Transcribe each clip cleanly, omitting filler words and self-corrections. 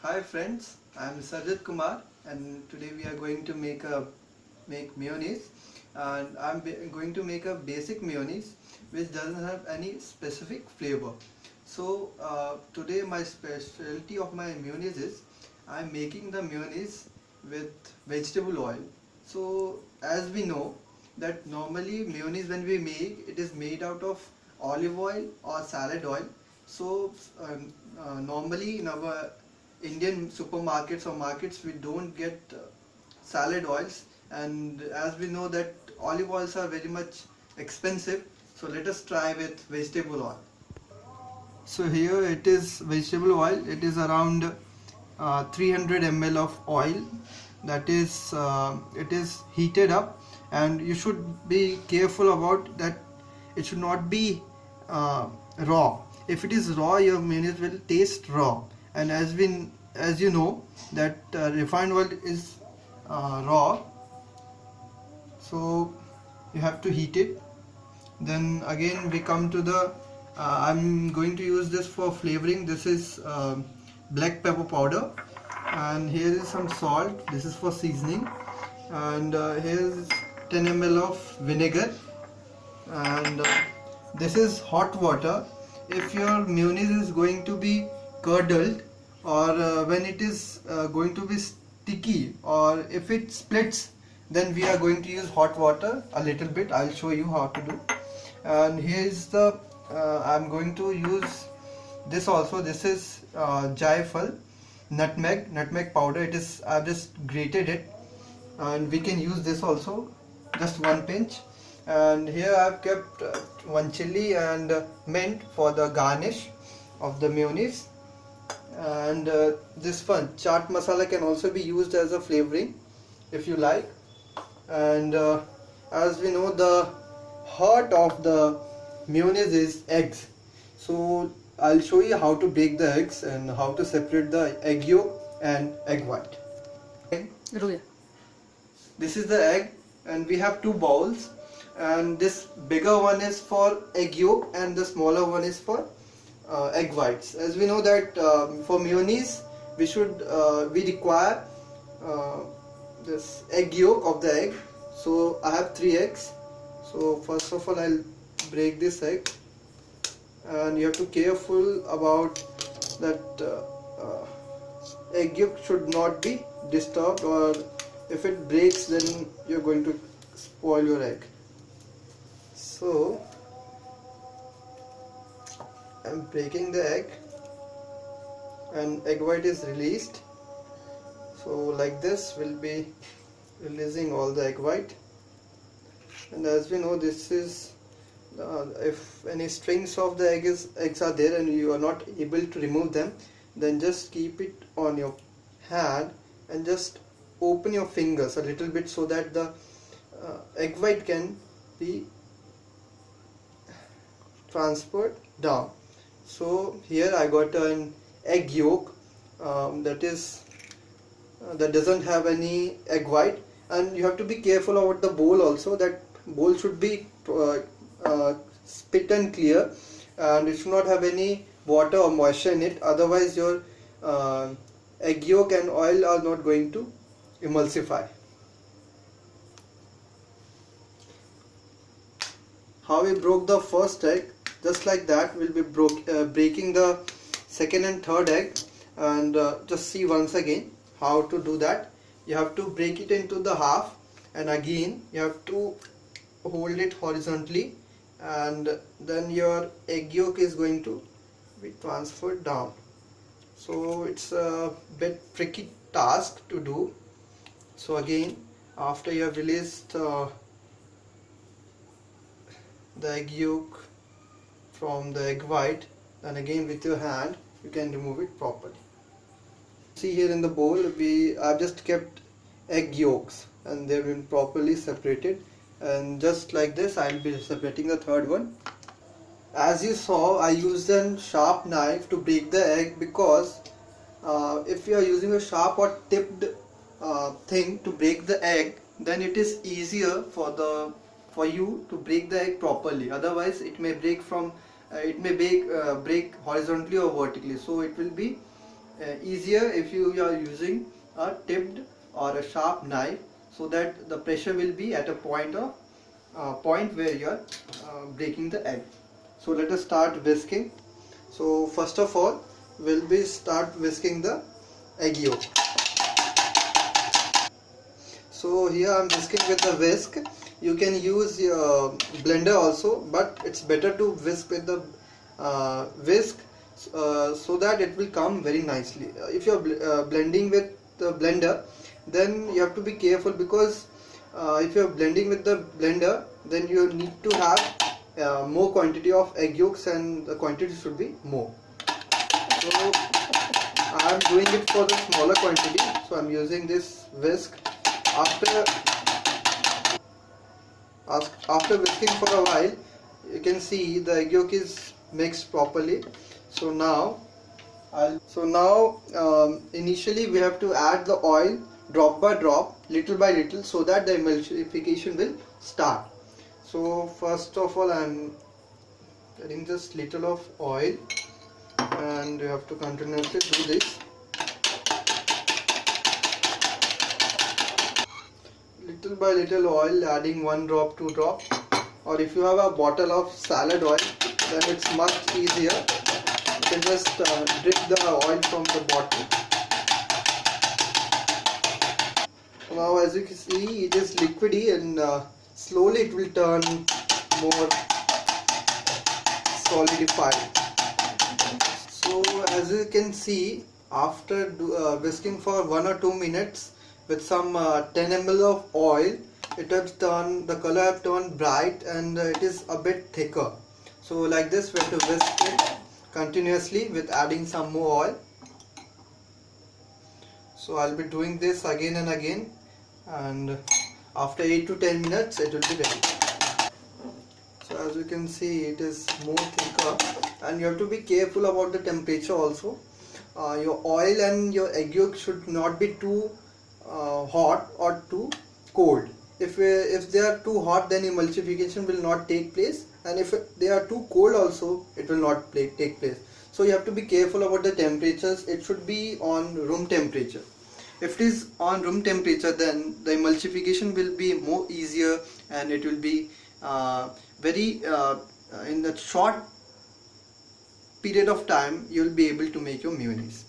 Hi friends, I am Sarjit Kumar and today we are going to make mayonnaise, and going to make a basic mayonnaise which doesn't have any specific flavor. So today my specialty of my mayonnaise is I am making the mayonnaise with vegetable oil. So as we know that normally mayonnaise when we make it is made out of olive oil or salad oil. So normally in our Indian supermarkets or markets we don't get salad oils, and as we know that olive oils are very much expensive, so let us try with vegetable oil. So here it is vegetable oil. It is around 300 ml of oil. That is it is heated up, and you should be careful about that. It should not be raw. If it is raw, your mayonnaise will taste raw. And as you know that refined oil is raw, so you have to heat it. Then again we come to the I'm going to use this for flavoring. This is black pepper powder, and here is some salt. This is for seasoning, and here is 10 ml of vinegar, and this is hot water. If your mayonnaise is going to be curdled, or when it is going to be sticky, or if it splits, then we are going to use hot water a little bit. I'll show you how to do. And here is the I'm going to use this also. This is jaifal, nutmeg powder. It is I've just grated it, and we can use this also, just one pinch. And here I've kept one chilli and mint for the garnish of the mayonnaise. And this one chaat masala can also be used as a flavoring if you like. And as we know, the heart of the mayonnaise is eggs. So I'll show you how to break the eggs and how to separate the egg yolk and egg white. Okay. This is the egg, and we have two bowls, and this bigger one is for egg yolk and the smaller one is for egg whites. As we know that for mayonnaise we require this egg yolk of the egg. So I have 3 eggs. So first of all I'll break this egg, and you have to be careful about that egg yolk should not be disturbed, or if it breaks then you're going to spoil your egg. So I'm breaking the egg, and egg white is released. So like this we'll be releasing all the egg white. And as we know, this is if any strings of the eggs are there and you are not able to remove them, then just keep it on your hand and just open your fingers a little bit so that the egg white can be transferred down. So here I got an egg yolk that doesn't have any egg white, and you have to be careful about the bowl also. That bowl should be spit and clear, and it should not have any water or moisture in it, otherwise your egg yolk and oil are not going to emulsify. How we broke the first egg, just like that we'll be breaking the second and third egg. And just see once again how to do that. You have to break it into the half, and again you have to hold it horizontally, and then your egg yolk is going to be transferred down. So it's a bit tricky task to do. So again, after you have released the egg yolk from the egg white, then again with your hand you can remove it properly. See here in the bowl I've just kept egg yolks, and they've been properly separated, and just like this I'll be separating the third one. As you saw, I used a sharp knife to break the egg, because if you are using a sharp or tipped thing to break the egg, then it is easier for you to break the egg properly. Otherwise it may break horizontally or vertically, so it will be easier if you are using a tipped or a sharp knife, so that the pressure will be at a point where you are breaking the egg. So let us start whisking. So first of all, we'll be start whisking the egg yolk. So here I'm whisking with the whisk. You can use your blender also, but it's better to whisk with the whisk, so that it will come very nicely. If you're blending with the blender, then you have to be careful, because if you're blending with the blender, then you need to have more quantity of egg yolks, and the quantity should be more. So I'm doing it for the smaller quantity, so I'm using this whisk. After whisking for a while, you can see the egg yolk is mixed properly. So now initially we have to add the oil drop by drop, little by little, so that the emulsification will start. So first of all, I'm adding just little of oil, and you have to continuously do this. Little by little oil, adding 1 drop, 2 drop, or if you have a bottle of salad oil, then it's much easier. You can just drip the oil from the bottle. Now as you can see, it is liquidy, and slowly it will turn more solidified. So as you can see, after whisking for 1 or 2 minutes with some 10 ml of oil, it has turned, the color have turned bright, and it is a bit thicker. So like this we have to whisk it continuously with adding some more oil. So I'll be doing this again and again, and after 8 to 10 minutes it will be ready. So as you can see, it is more thicker, and you have to be careful about the temperature also. Your oil and your egg yolk should not be too hot or too cold. If they are too hot, then emulsification will not take place, and if they are too cold also, it will not take place. So you have to be careful about the temperatures. It should be on room temperature. If it is on room temperature, then the emulsification will be more easier, and it will be very in the short period of time you will be able to make your mayonnaise.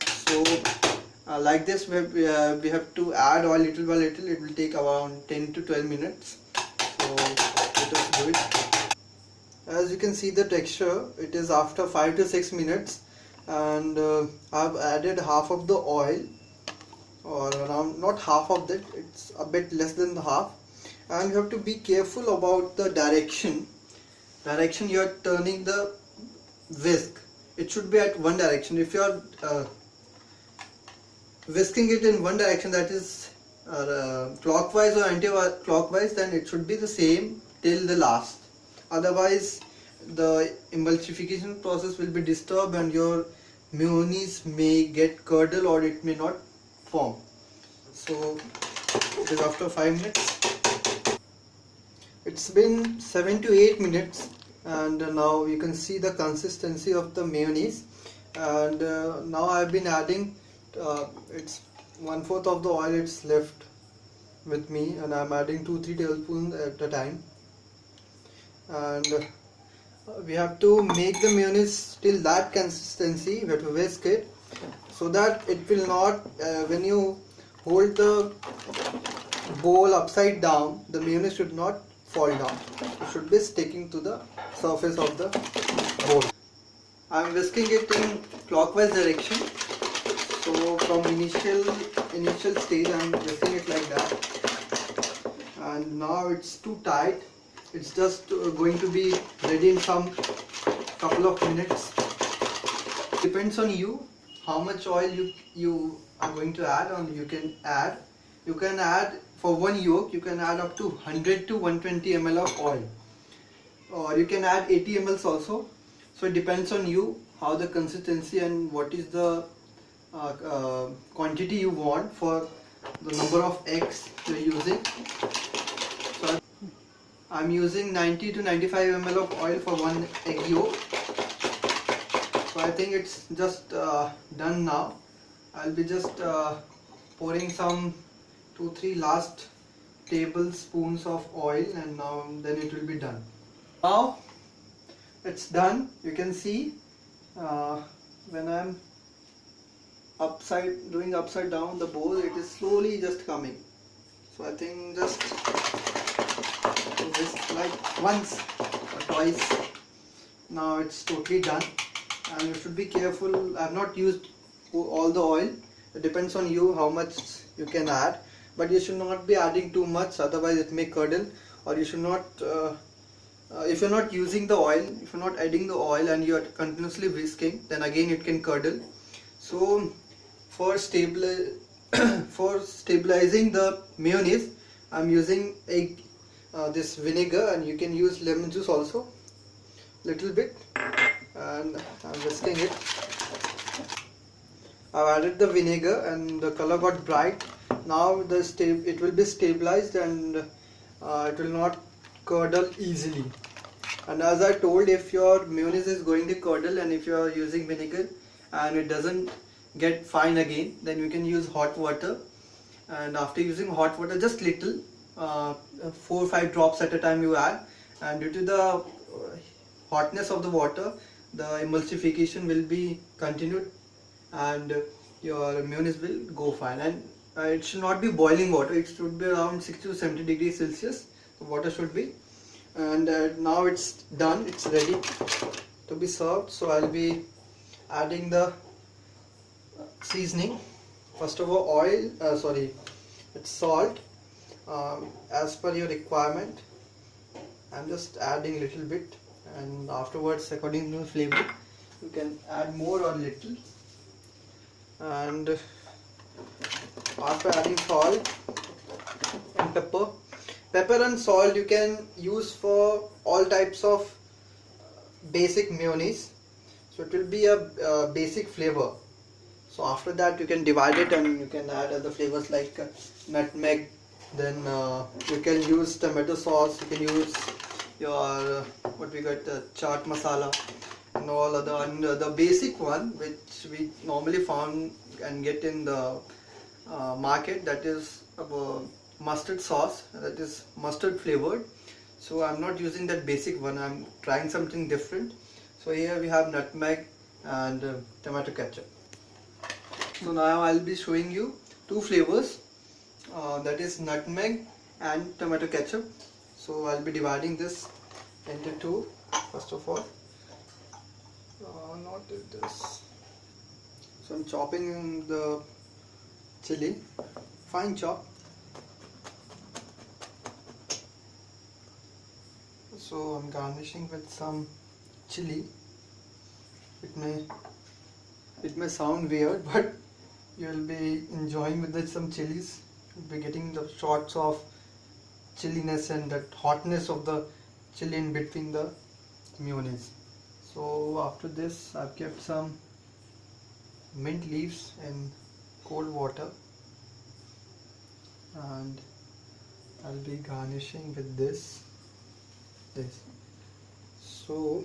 So like this we have to add oil little by little. It will take around 10 to 12 minutes. So let us do it. As you can see the texture, it is after 5 to 6 minutes, and I've added half of the oil, or around, not half of that, it's a bit less than the half. And you have to be careful about the direction you are turning the whisk. It should be at one direction. If you are whisking it in one direction, that is clockwise or anti-clockwise, then it should be the same till the last. Otherwise the emulsification process will be disturbed, and your mayonnaise may get curdle, or it may not form. So it is after 5 minutes. It's been 7 to 8 minutes, and now you can see the consistency of the mayonnaise. And now I've been adding it's 1/4 of the oil it's left with me, and I'm adding 2-3 tablespoons at a time. And we have to make the mayonnaise till that consistency. We have to whisk it so that it will not, when you hold the bowl upside down, the mayonnaise should not fall down. It should be sticking to the surface of the bowl. I'm whisking it in clockwise direction. So from initial stage I'm whisking it like that, and now it's too tight. It's just going to be ready in some couple of minutes. Depends on you how much oil you are going to add, or you can add for one yolk you can add up to 100 to 120 ml of oil, or you can add 80 ml also. So it depends on you how the consistency and what is the quantity you want for the number of eggs you're using. So I'm using 90 to 95 ml of oil for one egg yolk. So I I think it's just done now. I'll be just pouring some 2-3 last tablespoons of oil, and now then it will be done. Now it's done. You can see when I'm doing upside down the bowl, it is slowly just coming. So I think just like once or twice. Now it's totally done, and you should be careful. I have not used all the oil. It depends on you how much you can add, but you should not be adding too much, otherwise it may curdle. Or you should not if you're not using the oil, if you're not adding the oil and you are continuously whisking, then again it can curdle. So for stabilizing the mayonnaise, I'm using this vinegar, and you can use lemon juice also, little bit, and I'm whisking it. I've added the vinegar and the color got bright. Now it will be stabilized, and it will not curdle easily. And as I told, if your mayonnaise is going to curdle and if you are using vinegar and it doesn't get fine again, then you can use hot water. And after using hot water, just little 4 or 5 drops at a time you add, and due to the hotness of the water, the emulsification will be continued and your mayonnaise will go fine. And it should not be boiling water, it should be around 60 to 70 degrees Celsius the water should be. And now it's done, it's ready to be served. So I'll be adding the seasoning. First of all, it's salt as per your requirement. I'm just adding a little bit, and afterwards according to flavor you can add more or little. And after adding salt and pepper and salt you can use for all types of basic mayonnaise, so it will be a basic flavor. So after that you can divide it and you can add other flavors like nutmeg. Then you can use tomato sauce, you can use your chaat masala and all other. And the basic one which we normally found and get in the market, that is mustard sauce, that is mustard flavored. So I'm not using that basic one, I'm trying something different. So here we have nutmeg and tomato ketchup. So now I'll be showing you 2 flavors, that is nutmeg and tomato ketchup. So I'll be dividing this into 2. First of all, not this. So I'm chopping the chili, fine chop. So I'm garnishing with some chilli. It may sound weird, but you'll be enjoying with some chilies. You'll be getting the shots of chilliness and that hotness of the chili in between the mayonnaise. So after this, I've kept some mint leaves in cold water, and I'll be garnishing with this. So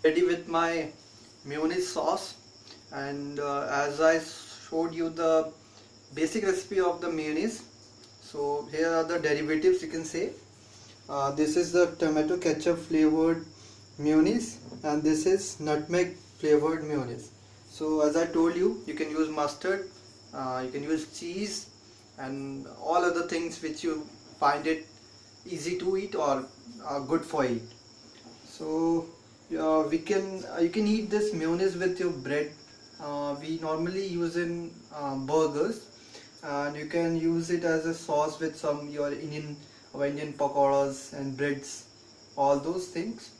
ready with my mayonnaise sauce. And as I showed you the basic recipe of the mayonnaise, so here are the derivatives, you can say. This is the tomato ketchup flavored mayonnaise, and this is nutmeg flavored mayonnaise. So as I told you, you can use mustard, you can use cheese and all other things which you find it easy to eat or good for eat. So you can eat this mayonnaise with your bread. We normally use in burgers, and you can use it as a sauce with some your Indian pakoras and breads, all those things.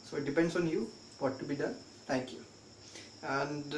So it depends on you what to be done. Thank you. And